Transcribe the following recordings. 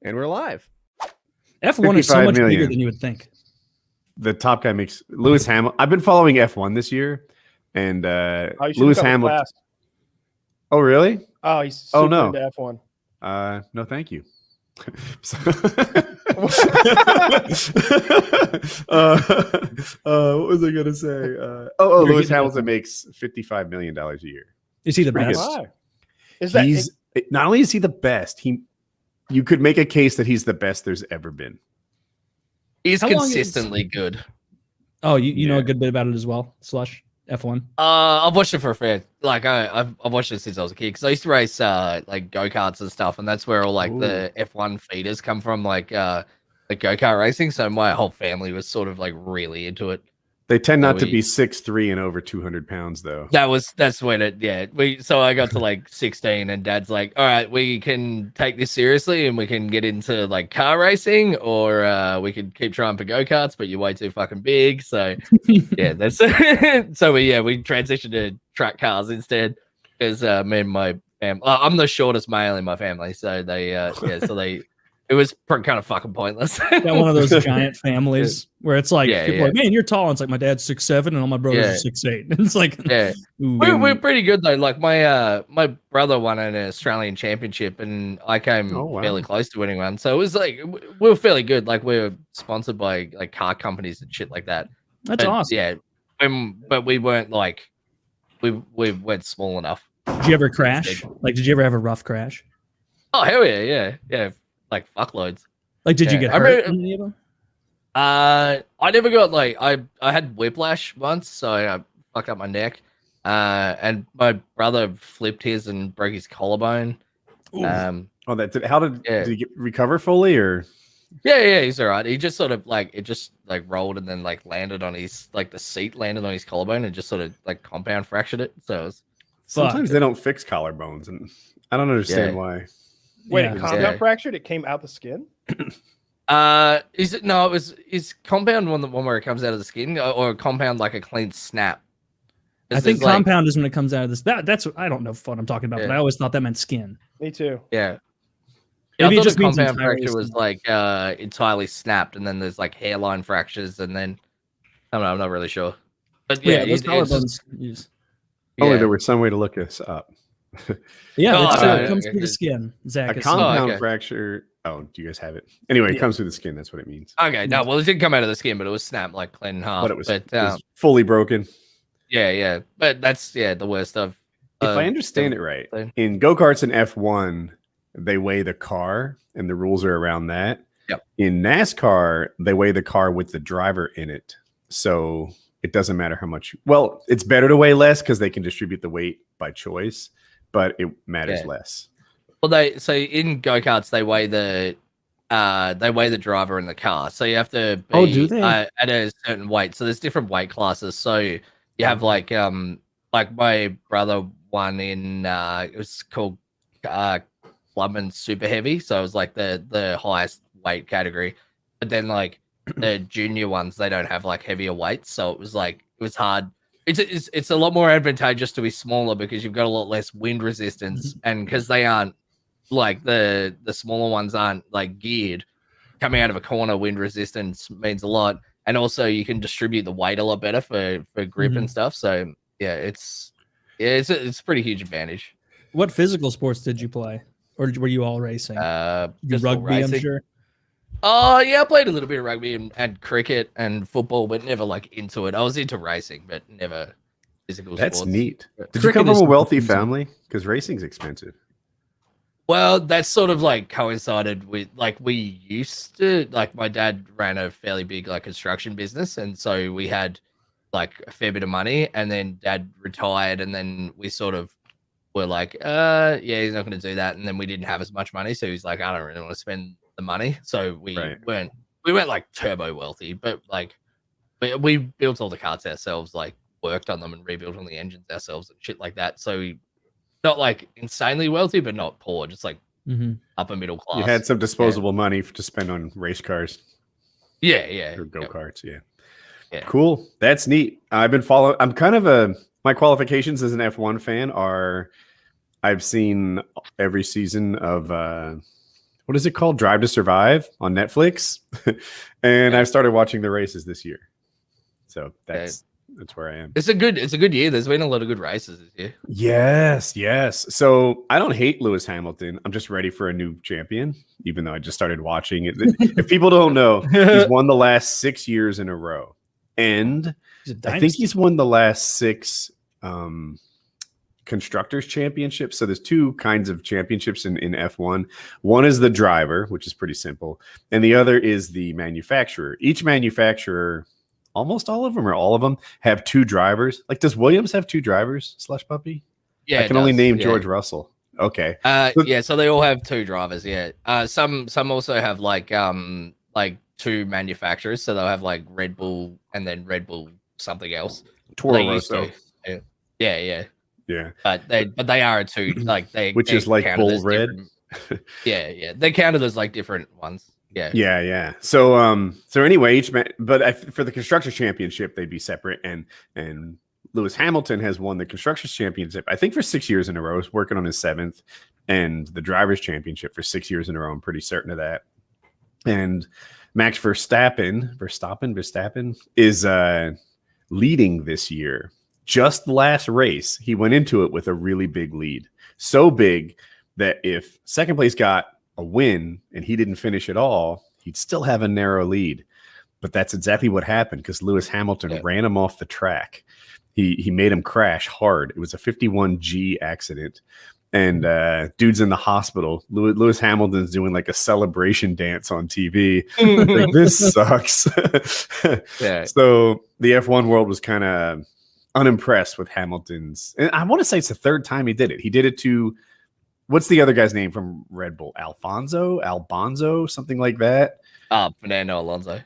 And we're live. F1 is so much bigger than you would think. The top guy makes Lewis Hamilton. I've been following F1 this year, and Lewis Hamilton. Oh, really? Oh, he's super into F1. No, thank you. What was I gonna say? Lewis Hamilton makes $55 million a year. Is he the best? Not only is he the best, you could make a case that he's the best there's ever been. He's consistently good. Oh, you know a good bit about it as well, Slush F1. I've watched it for a fair. Like I've watched it since I was a kid because I used to race like go karts and stuff, and that's where all like the F1 feeders come from, like the go kart racing. So my whole family was sort of like really into it. They tend not to be 6'3" and over 200 pounds, though. That's when it. So I got to like 16, and Dad's like, "All right, we can take this seriously, and we can get into like car racing, or we could keep trying for go karts, but you're way too fucking big." So yeah, that's so we transitioned to track cars instead because me and my family. I'm the shortest male in my family, so it was kind of fucking pointless. Got one of those giant families where it's like, people are like, man, you're tall. And it's like my dad's 6'7" and all my brothers are 6'8". And it's like, we're pretty good though. Like my brother won an Australian championship, and I came fairly close to winning one. So it was like we were fairly good. Like we were sponsored by like car companies and shit like that. That's awesome. Yeah, but we weren't like we weren't small enough. Did you ever crash? Like, did you ever have a rough crash? Oh hell yeah. Like fuckloads. Like, did you get hurt in any of them? I never got like I had whiplash once, so I fucked up my neck. And my brother flipped his and broke his collarbone. How did he recover fully or? Yeah, he's all right. He just sort of like it just like rolled and then like landed on his the seat landed on his collarbone and just sort of like compound fractured it. So it was sometimes they don't fix collarbones, and I don't understand why. Wait, it compound fractured? It came out the skin? Is compound one the one where it comes out of the skin, or compound like a clean snap? I think compound is when it comes out of this. That's I don't know what I'm talking about, but I always thought that meant skin. Me too. Yeah. Maybe I thought it just the means compound fracture was like entirely snapped, and then there's like hairline fractures, and then I don't know. I'm not really sure. But those collarbones. Only there was some way to look this up. It comes through the skin. Zach, a compound fracture. Oh, do you guys have it? Anyway, it comes through the skin. That's what it means. Okay, no, well, it didn't come out of the skin, but it was snapped like clean in half. But it was fully broken. Yeah. But that's the worst of. If I understand it right, in go-karts and F1, they weigh the car, and the rules are around that. Yep. In NASCAR, they weigh the car with the driver in it. So it doesn't matter how much. Well, it's better to weigh less because they can distribute the weight by choice, but it matters less. Well, in go-karts they weigh the driver in the car, so you have to be do they? At a certain weight. So there's different weight classes. So you have like my brother won in it was called Clubman Super Heavy, so it was like the highest weight category. But then like the junior ones, they don't have like heavier weights, so it was hard. It's a lot more advantageous to be smaller because you've got a lot less wind resistance, and because they aren't like the smaller ones aren't like geared, coming out of a corner, wind resistance means a lot, and also you can distribute the weight a lot better for grip and stuff. So it's a pretty huge advantage. What physical sports did you play, or were you all racing? Rugby, racing. I'm sure. Oh yeah, I played a little bit of rugby and cricket and football, but never like into it. I was into racing, but never physical sports. That's neat. Did you come from a wealthy family? Because racing's expensive. Well, that's sort of like coincided with like we used to like my dad ran a fairly big like construction business, and so we had like a fair bit of money, and then Dad retired, and then we sort of were like, he's not going to do that, and then we didn't have as much money, so he's like, I don't really want to spend the money, so we weren't like turbo wealthy, but like we built all the carts ourselves, like worked on them and rebuilt all the engines ourselves and shit like that. So we not like insanely wealthy, but not poor, just like upper middle class. You had some disposable money to spend on race cars. Yeah. Or go-karts, yeah. Cool. That's neat. I've been following. I'm kind of my qualifications as an F1 fan are I've seen every season of what is it called? Drive to Survive on Netflix. And I started watching the races this year. So that's where I am. It's a good year. There's been a lot of good races this year. Yes. So I don't hate Lewis Hamilton. I'm just ready for a new champion, even though I just started watching it. If people don't know, he's won the last 6 years in a row. And I think he's won the last 6 constructors championships. So there's 2 kinds of championships in F1. One is the driver, which is pretty simple. And the other is the manufacturer. Each manufacturer, almost all of them or all of them, have 2 drivers. Like, does Williams have 2 drivers, SlushPuppy? Yeah, I can only name George Russell. Okay. So they all have 2 drivers. Yeah. Some also have like 2 manufacturers. So they'll have like Red Bull and then Red Bull something else. Toro Rosso. Yeah. But they are 2 like they which is like Bull Red. Yeah. They counted as like different ones. Yeah. So anyway, for the constructors championship, they'd be separate, and Lewis Hamilton has won the constructors championship, I think, for 6 years in a row. He's working on his 7th, and the drivers championship for 6 years in a row. I'm pretty certain of that. And Max Verstappen is leading this year. Just the last race, he went into it with a really big lead. So big that if second place got a win and he didn't finish at all, he'd still have a narrow lead. But that's exactly what happened, because Lewis Hamilton ran him off the track. He made him crash hard. It was a 51G accident. And dude's in the hospital. Lewis Hamilton's doing like a celebration dance on TV. Like, this sucks. So the F1 world was kind of unimpressed with Hamilton's. And I want to say it's the 3rd time he did it. He did it to, what's the other guy's name from Red Bull? Albonzo, something like that. Fernando Alonso.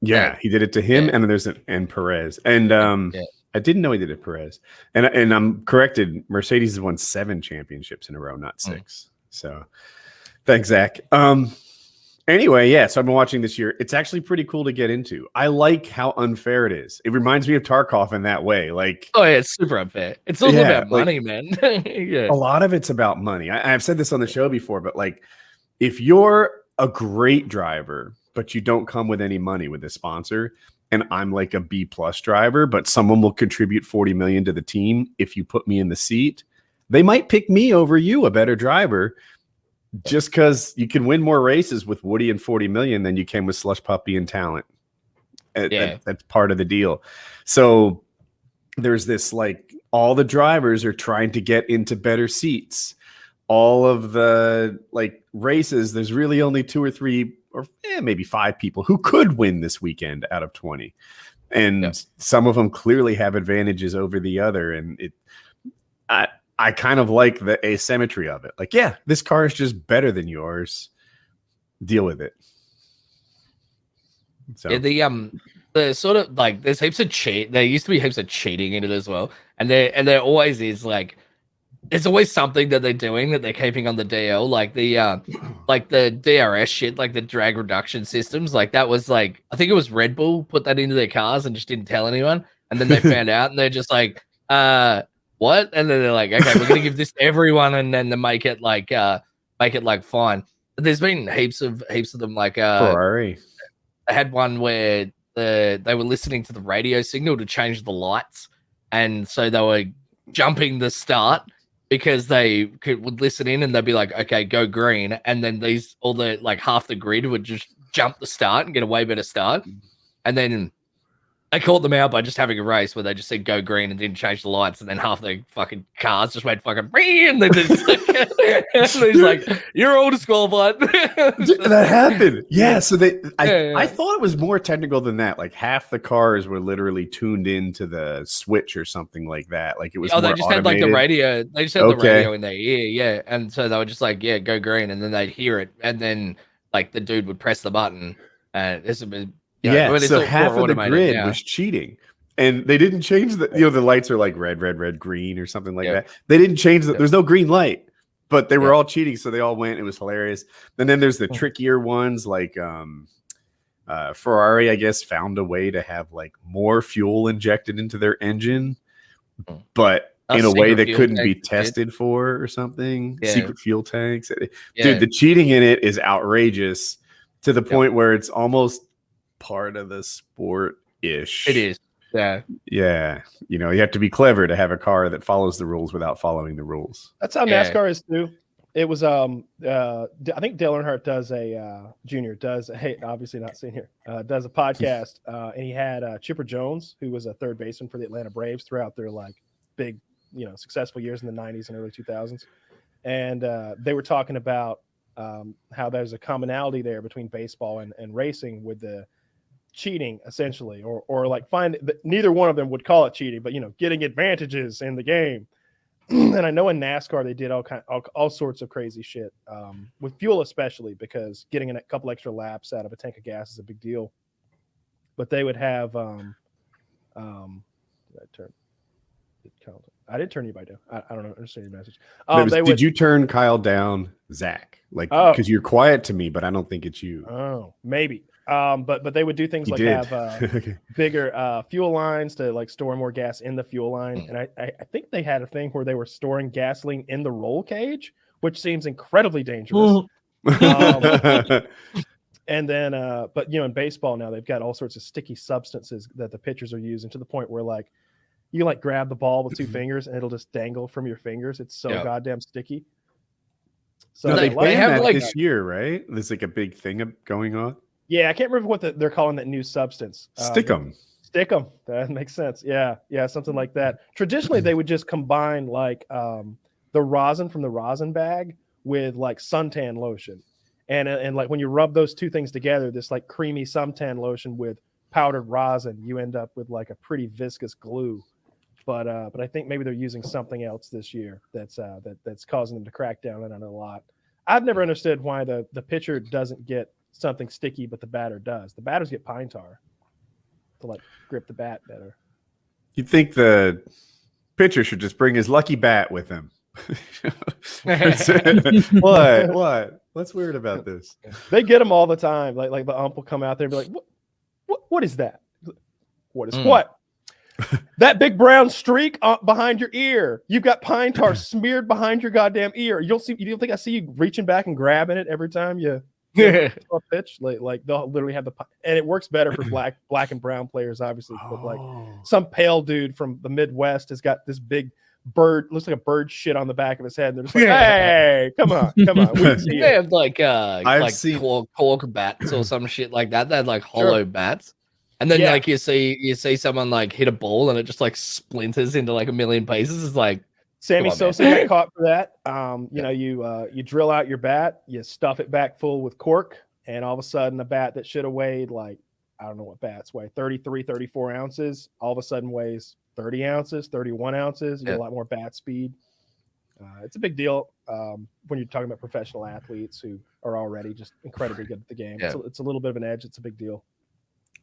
Yeah, he did it to him, and then there's Perez. And I didn't know he did it Perez. And I'm corrected. Mercedes has won 7 championships in a row, not 6. So thanks, Zach. Anyway, so I've been watching this year. It's actually pretty cool to get into. I like how unfair it is. It reminds me of Tarkov in that way. Like, it's super unfair. It's all about money, man. A lot of it's about money. I've said this on the show before, but like, if you're a great driver, but you don't come with any money with a sponsor, and I'm like a B+ driver, but someone will contribute 40 million to the team if you put me in the seat, they might pick me over you, a better driver, just because you can win more races with Woody and 40 million than you can with SlushPuppy and talent. That's part of the deal. So there's this, like, all the drivers are trying to get into better seats. All of the like races, there's really only 2 or 3 or maybe 5 people who could win this weekend out of 20. And some of them clearly have advantages over the other. And I kind of like the asymmetry of it. Like, this car is just better than yours. Deal with it. So the sort of like, there's heaps of there used to be heaps of cheating in it as well. And there always is, like, there's always something that they're doing that they're keeping on the DL, like the DRS shit, like the drag reduction systems. Like, that was like, I think it was Red Bull put that into their cars and just didn't tell anyone. And then they found out, and they're just like, what? And then they're like, okay, we're gonna give this to everyone, and then they make it like fine. But there's been heaps of them, like Ferrari. I had one where they were listening to the radio signal to change the lights, and so they were jumping the start because they would listen in, and they'd be like, okay, go green, and then half the grid would just jump the start and get a way better start, and then I caught them out by just having a race where they just said go green and didn't change the lights, and then half the fucking cars just went fucking and then just he's like, you're all disqualified. That happened. Yeah. So I thought it was more technical than that. Like, half the cars were literally tuned into the switch or something like that. Like, it was they just automated. Had like the radio. They just had the radio in their ear. Yeah. And so they were just like, go green, and then they'd hear it, and then like the dude would press the button, and this would be. So half of the grid was cheating, and they didn't change the lights are like red, green or something like that. They didn't change there's no green light, but they were all cheating. So they all went. It was hilarious. And then there's the trickier ones, like Ferrari, I guess, found a way to have like more fuel injected into their engine, but in a way that couldn't be tested for or something. Yeah. Secret fuel tanks. Yeah. Dude, the cheating in it is outrageous to the point where it's almost part of the sport-ish. It is. Yeah. Yeah. You know, you have to be clever to have a car that follows the rules without following the rules. That's how NASCAR is too. It was I think Dale Earnhardt does obviously not seen here, does a podcast, and he had Chipper Jones, who was a third baseman for the Atlanta Braves throughout their like big, successful years in the 90s and early 2000s. And they were talking about how there's a commonality there between baseball and racing with the cheating, essentially, or like neither one of them would call it cheating, but getting advantages in the game. And I know in NASCAR they did all sorts of crazy shit with fuel, especially because getting a couple extra laps out of a tank of gas is a big deal. But they would have I didn't turn anybody down. I don't understand your message. Did you turn Kyle down, Zach? Like, because you're quiet to me, but I don't think it's you. Oh, maybe. But they would do things like have bigger fuel lines to like store more gas in the fuel line. And I think they had a thing where they were storing gasoline in the roll cage, which seems incredibly dangerous. And then, but in baseball now they've got all sorts of sticky substances that the pitchers are using to the point where like you like grab the ball with two fingers and it'll just dangle from your fingers. It's so goddamn sticky. So they have like this year, right? There's like a big thing going on. Yeah, I can't remember what they're calling that new substance. Stickum. That makes sense. Yeah, something like that. Traditionally, they would just combine like the rosin from the rosin bag with like suntan lotion, and like when you rub those two things together, this like creamy suntan lotion with powdered rosin, you end up with like a pretty viscous glue. But I think maybe they're using something else this year that's causing them to crack down on it a lot. I've never understood why the pitcher doesn't get something sticky, but the batter does. The batters get pine tar to like grip the bat better. You'd think the pitcher should just bring his lucky bat with him. What? What's weird about this? They get them all the time. Like the ump will come out there and be like, what is that? What is what? That big brown streak behind your ear. You've got pine tar smeared behind your goddamn ear. You don't think I see you reaching back and grabbing it every time you a pitch? Like they'll literally have and it works better for black and brown players, obviously. But like some pale dude from the Midwest has got this big bird, looks like a bird shit on the back of his head. And they're just like, hey, come on. They have like seen cork bats or some shit like that. They had like hollow bats. And then like you see someone like hit a ball and it just like splinters into like a million pieces. It's like Sammy Sosa got caught for that. You drill out your bat, you stuff it back full with cork, and all of a sudden a bat that should have weighed like, I don't know what bats weigh, 33, 34 ounces, all of a sudden weighs 30 ounces, 31 ounces. You get a lot more bat speed. It's a big deal when you're talking about professional athletes who are already just incredibly good at the game. Yeah. It's a little bit of an edge. It's a big deal.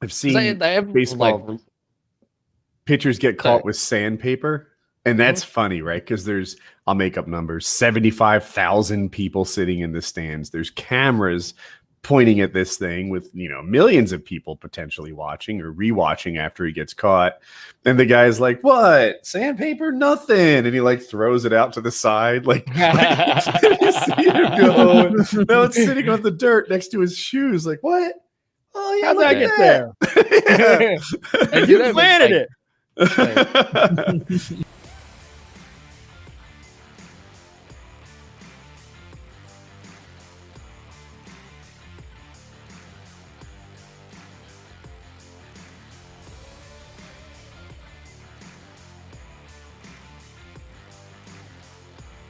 I've seen they have baseball pitchers get caught with sandpaper, and that's funny, right? Because I'll make up numbers, 75,000 people sitting in the stands. There's cameras pointing at this thing with millions of people potentially watching or rewatching after he gets caught, and the guy's like, "What? Sandpaper? Nothing!" And he like throws it out to the side, like you see him go. Now it's sitting on the dirt next to his shoes. Like, what? Oh yeah, how'd I get there? And you planted it.